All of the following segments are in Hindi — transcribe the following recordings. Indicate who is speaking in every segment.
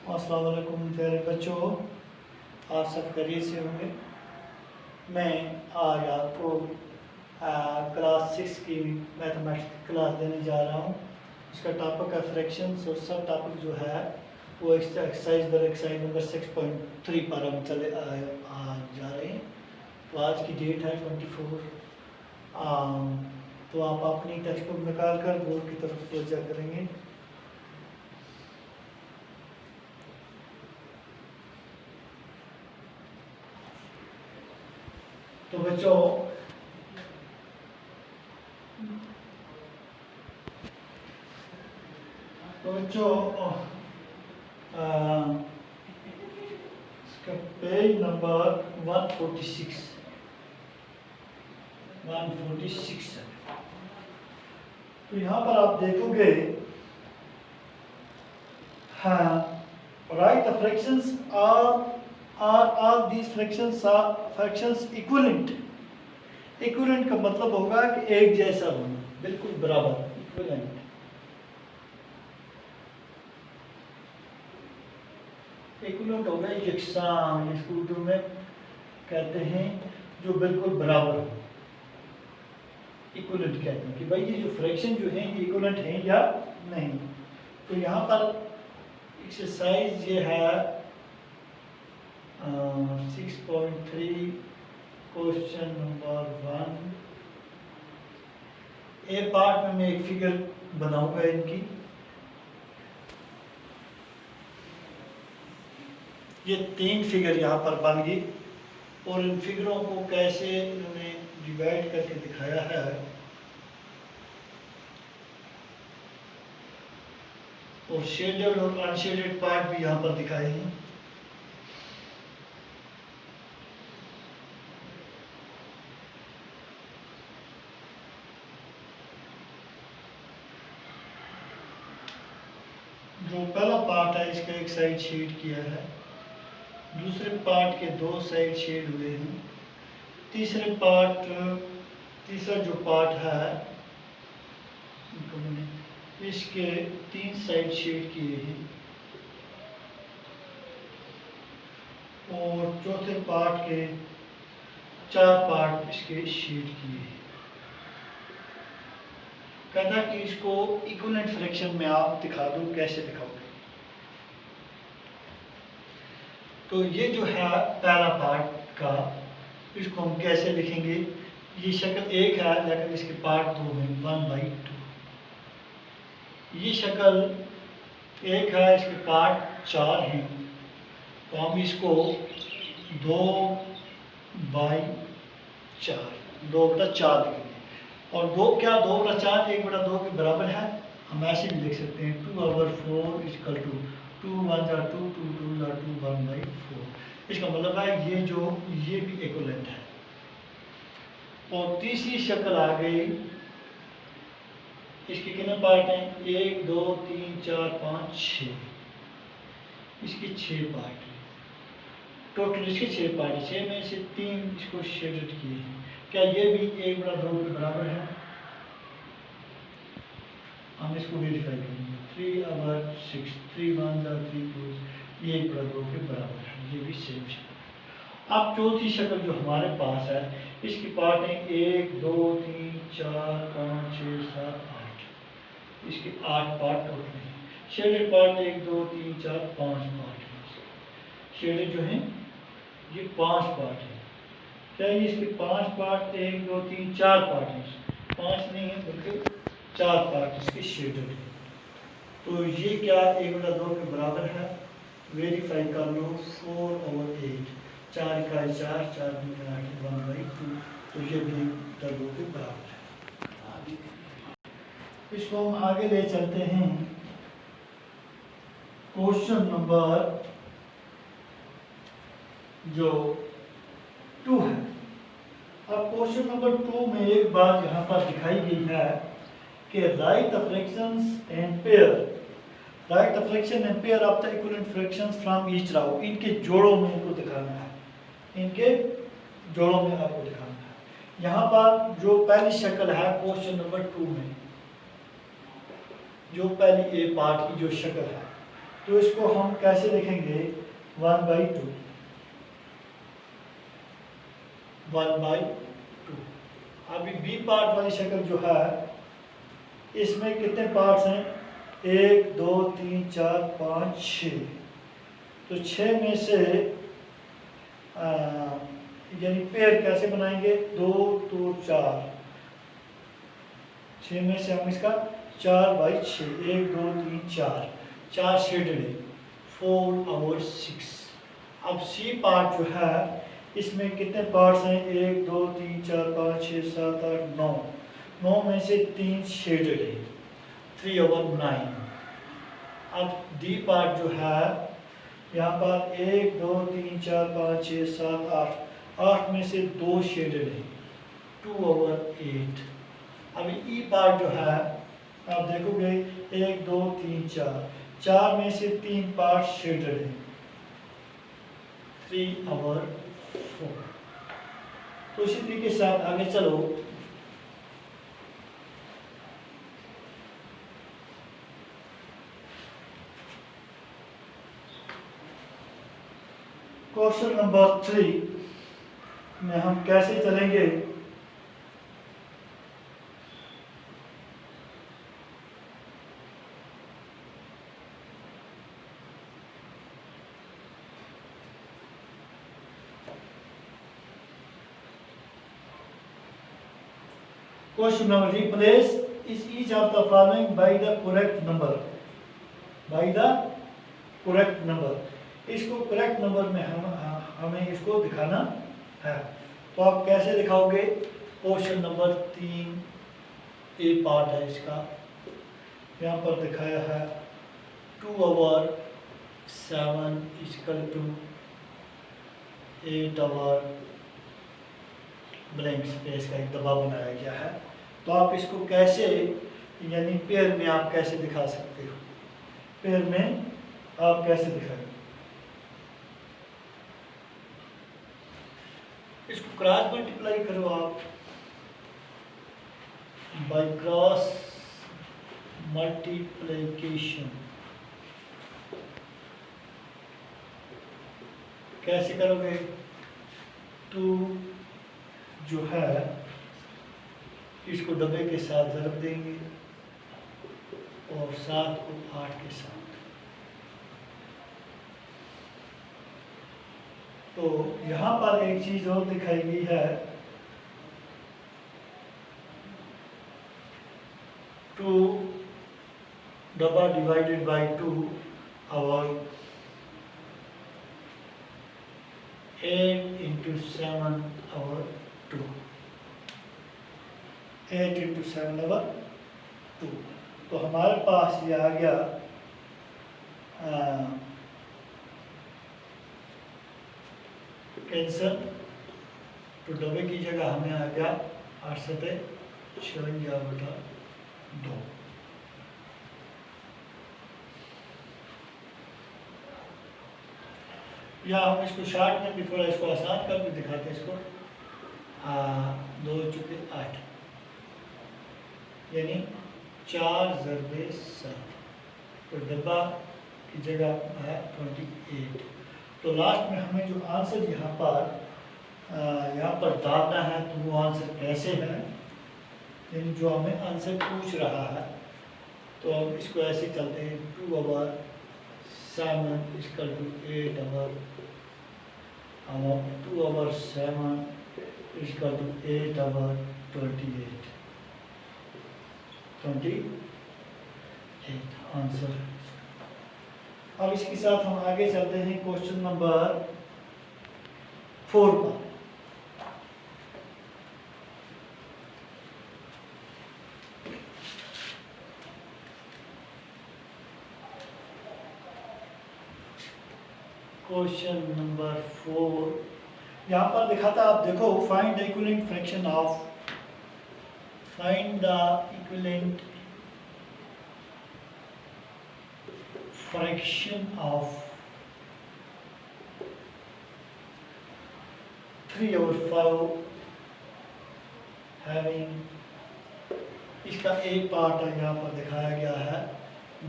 Speaker 1: अस्सलाम वालेकुम प्यारे बच्चों, आप सब खैरियत से होंगे। मैं आज आपको क्लास 6 की मैथमेटिक्स की क्लास देने जा रहा हूँ। इसका टॉपिक है फ्रैक्शंस और सब टॉपिक जो है वो एक्सरसाइज नंबर 6.3 पर हम चले जा रहे हैं। तो आज की डेट है 24। तो आप अपनी टेक्स्ट बुक निकाल कर बोर्ड की तरफ तवज्जो करेंगे। तो बच्चों इसका पेज नंबर 146 है। तो यहाँ पर आप देखोगे, हाँ, right the fractions are all these fractions equivalent. Equivalent का मतलब होगा कि एक जैसा होना, बिल्कुल बराबर, इक्विवेलेंट। इक्विवेलेंट होगा यकसान, इसको उर्दू में कहते हैं जो बिल्कुल बराबर हो। इक्विवेलेंट कहते हैं कि भाई ये जो फ्रैक्शन जो है ये इक्विवेलेंट है या नहीं। तो यहाँ पर एक्सरसाइज ये है 6.3 क्वेश्चन नंबर 1। ए पार्ट में मैं एक फिगर बनाऊंगा इनकी। ये 3 फिगर यहाँ पर बन गई और इन फिगरों को कैसे इन्होंने डिवाइड करके दिखाया है और शेडेड और अनशेडेड पार्ट भी यहाँ पर दिखाए हैं। जो पहला पार्ट है इसका एक साइड शेड किया है, दूसरे पार्ट के 2 साइड शेड हुए हैं, तीसरा जो पार्ट है इसके 3 साइड शेड किए हैं और चौथे पार्ट के 4 पार्ट इसके शेड किए हैं। कहता कि इसको इक्विवेलेंट फ्रैक्शन में आप दिखा दो, कैसे दिखाओगे। तो ये जो है पहला पार्ट का, इसको हम कैसे लिखेंगे। ये शक्ल एक है लेकिन इसके पार्ट 2 हैं, 1/2। ये शक्ल एक है, इसके पार्ट 4 हैं, तो हम इसको 2/4 लिखेंगे। और 2/4 1/2 के बराबर है। हम ऐसे भी लिख सकते हैं 2/4 इक्वल टू 2 1 2 2 2 2 1/4। इसका मतलब है ये भी इक्विवेलेंट है। और तीसरी शक्ल आ गई, इसके कितने पार्ट हैं, 1 2 3 4 5 6, इसके 6 पार्ट हैं। टोटल इसके 6 पार्ट है, 6 में से 3 इसको शेडेड किए हैं। क्या ये भी 1/2 के बराबर है। हम इसको वेरीफाई करेंगे। 3/6 3 1 3 2, ये 1/2 के बराबर है, ये भी सेम शक्ल। अब चौथी शक्ल जो हमारे पास है, इसके पार्ट हैं 1 2 3 4 5 6 7 8, इसके 8 पार्ट टोटल हैं। शेडेड पार्ट 1 2 3 4 5 पार्ट हैं। शेडेड जो हैं ये 5 पार्ट हैं। क्या ये इसके 5 पार्ट 1 2 3 4 पार्ट हैं, 5 नहीं है बल्कि 4 पार्ट इसके शेडेड हैं। तो ये क्या 1/2 के बराबर है। वेरीफाई कर लो। 4/8, 4 का 4 4 दूनी 8 1/2, तो ये भी 1/2 के बराबर है। इसको हम आगे ले चलते हैं। क्वेश्चन नंबर जो 2 है। अब क्वेश्चन नंबर 2 में एक बात यहाँ पर दिखाई गई है कि write the fractions and pair. Write the fraction and pair of the equivalent fractions from each row. इनके जोड़ों में इनको दिखाना है, इनके जोड़ों में आपको दिखाना है। यहाँ पर जो पहली शक्ल है क्वेश्चन नंबर 2 में, जो पहली ए पार्ट की जो शक्ल है, तो इसको हम कैसे लिखेंगे 1/2, 1/2। अभी बी पार्ट वाली शक्ल जो है इसमें कितने पार्ट्स हैं, 1 2 3 4 5 6। तो 6 में से यानी पेयर कैसे बनाएंगे, 2 2 4, 6 में से हम इसका 4/6, 1 2 3 4, 4 शेडेड है, 4 और 6। अब सी पार्ट जो है इसमें कितने पार्ट्स हैं, 1 2 3 4 5 6 7 8 9, 9 में से 3 शेडेड है, 3/9। अब डी पार्ट जो है यहाँ पर 1 2 3 4 5 6 7 8, 8 में से 2 शेडेड है, 2/8। अभी ई पार्ट जो है आप देखोगे 1 2 3 4, 4 में से 3 पार्ट शेडेड है, 3/4। तो इसी तरीके से आगे चलो। क्वेश्चन नंबर 3 में हम कैसे चलेंगे, क्वेश्चन नंबर, रिप्लेस इस each of the following by the correct number, by the correct number. इसको करेक्ट नंबर में हमें इसको दिखाना है। तो आप कैसे दिखाओगे, क्वेश्चन नंबर 3 ए पार्ट है इसका, यहाँ पर दिखाया है 2/7 = 8 ब्लैंक स्पेस का एक दबाव बनाया गया है। तो आप इसको कैसे यानी पेयर में आप कैसे दिखा सकते हो, पेयर में आप कैसे दिखाएंगे, इसको क्रॉस मल्टीप्लाई करो आप, बाय क्रॉस मल्टीप्लिकेशन। कैसे करोगे, 2 जो है इसको डबे के साथ ज़रब देंगे और 7 को 8 के साथ। तो यहाँ पर एक चीज़ और दिखाई गई है, 2 डबा डिवाइडेड बाय 2 और 8 × 7 और 2, 8 × 7/2। तो हमारे पास ये आ गया कैंसर। तो डबे की जगह हमें आ गया 8 × 56/2। या हम इसको शॉर्ट में भी थोड़ा इसको आसान करके दिखाते हैं इसको, 2 × 8 यानी 4 × 7। तो डब्बा की जगह है 28। तो लास्ट में हमें जो आंसर यहाँ पर डालना है, तो वो आंसर कैसे है, यानी जो हमें आंसर पूछ रहा है। तो हम इसको ऐसे चलते हैं, 2/7 = 8/2/7 = 8/28, 28 आंसर। अब इसके साथ हम आगे चलते हैं क्वेश्चन नंबर 4 पर। क्वेश्चन नंबर 4 यहाँ पर दिखाता, आप देखो, find the equivalent fraction of, find the equivalent fraction of 3/5 having, इसका एक पार्ट यहाँ पर दिखाया गया है,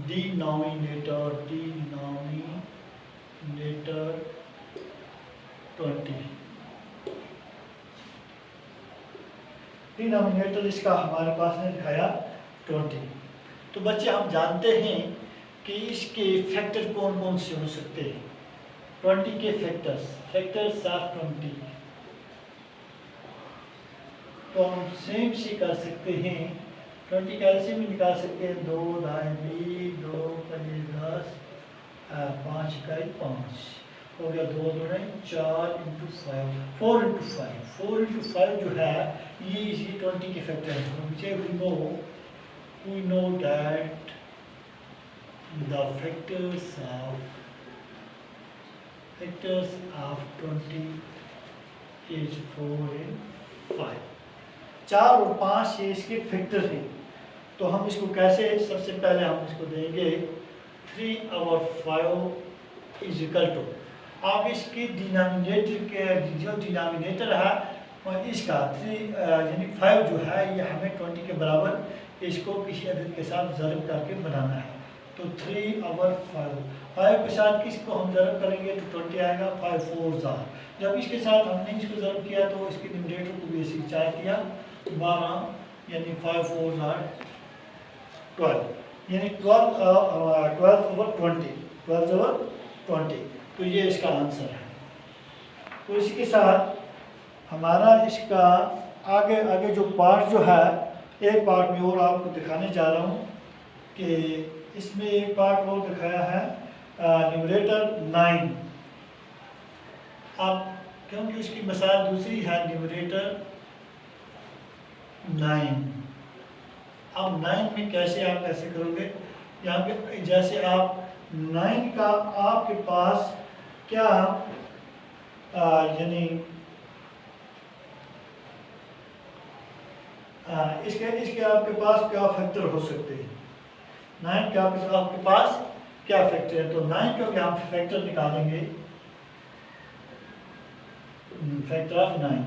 Speaker 1: डिनोमिनेटर डिनोमिनेटर इसका हमारे पास ने दिखाया 20। तो बच्चे हम जानते हैं कि इसके फैक्टर कौन कौन से हो सकते हैं। 20 के फैक्टर्स ऑफ 20 तो हम सेम से कर सकते हैं। 20 का ऐसे भी निकाल सकते हैं, 2 दाएं 20, 2 5 10, 5 इकाई 5 हो गया, 2 2 4 इंटू 5, 4 इंटू 5, 4 इंटू 5 जो है ये इसी 20 के फैक्टर है। मुझे we know that the factors of 20 is 4 and 5। 4 और 5 ये इसके फैक्टर हैं। तो हम इसको कैसे, सबसे पहले हम इसको देंगे 3/5 इज इक्वल टू, आप इसकी डिनोमिनेटर के जो डिनोमिनेटर है और इसका 3 यानी 5 जो है ये हमें 20 के बराबर इसको किसी अदद के साथ ज़रब करके बनाना है। तो 3/5, 5 के साथ किसको हम ज़रब करेंगे तो 20 आएगा, 5 4 are। जब इसके साथ हमने इसको ज़रब किया तो इसके न्यूमरेटर को भी ऐसे 4 किया, 12 यानी 5 4 are 12, यानी 12/20। तो ये इसका आंसर है। तो इसी के साथ हमारा इसका आगे जो पार्ट जो है, एक पार्ट में और आपको दिखाने जा रहा हूँ कि इसमें एक पार्ट और दिखाया है न्यूमरेटर 9। अब क्योंकि उसकी मिसाल दूसरी है न्यूमरेटर 9। अब 9 में कैसे आप कैसे करोगे, यहाँ पे जैसे आप 9 का आपके पास क्या यानी इसके आपके पास क्या फैक्टर हो सकते हैं। 9 के आपके पास क्या फैक्टर है, तो 9 के हम फैक्टर निकालेंगे, फैक्टर ऑफ 9।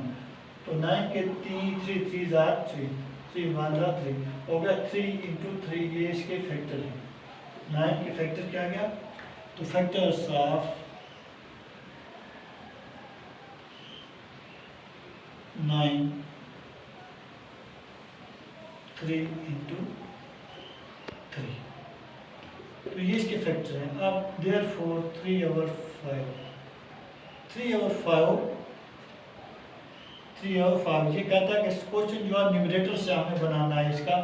Speaker 1: तो 9 के 3 3 are 3, 3 1 are 3 हो गया, 3 इंटू 3 ये इसके फैक्टर है। 9 के फैक्टर क्या गया, तो फैक्टर्स ऑफ 9 3 इंटू 3, तो ये इसके फैक्टर हैं। अब देयरफॉर 3/5 ये कहता है कि क्वेश्चन जो है न्यूमरेटर से हमें बनाना है इसका।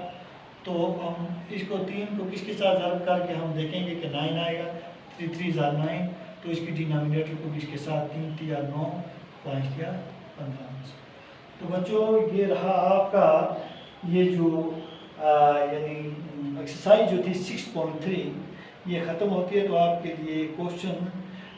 Speaker 1: तो हम इसको 3 को किसके साथ ज़रब करके हम देखेंगे कि 9 आएगा, 3 3 are 9। तो इसकी डिनोमिनेटर को भी इसके साथ 3 3 are 9, 5 या 15। तो बच्चों ये रहा आपका ये जो यानी एक्सरसाइज जो थी 6.3 ये ख़त्म होती है। तो आपके लिए क्वेश्चन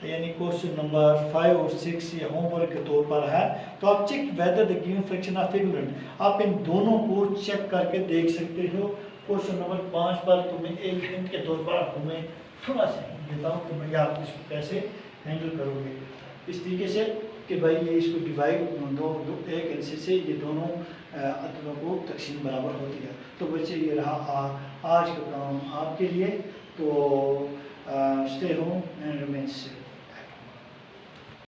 Speaker 1: यानी क्वेश्चन नंबर 5 और 6 ये होमवर्क के तौर पर है। तो आप check whether the given fraction of figurant, आप इन दोनों को चेक करके देख सकते हो। क्वेश्चन नंबर 5 पर तुम्हें एक हिंट के तौर पर आपको मैं थोड़ा सा देता हूँ कि भैया आप इसको कैसे हैंडल करोगे, इस तरीके से कि भाई ये इसको डिवाइड एक हिस्से से ये दोनों अददों को तकसीम बराबर होती है। तो बच्चे ये रहा आज का काम आपके लिए। तो stay home and remain safe.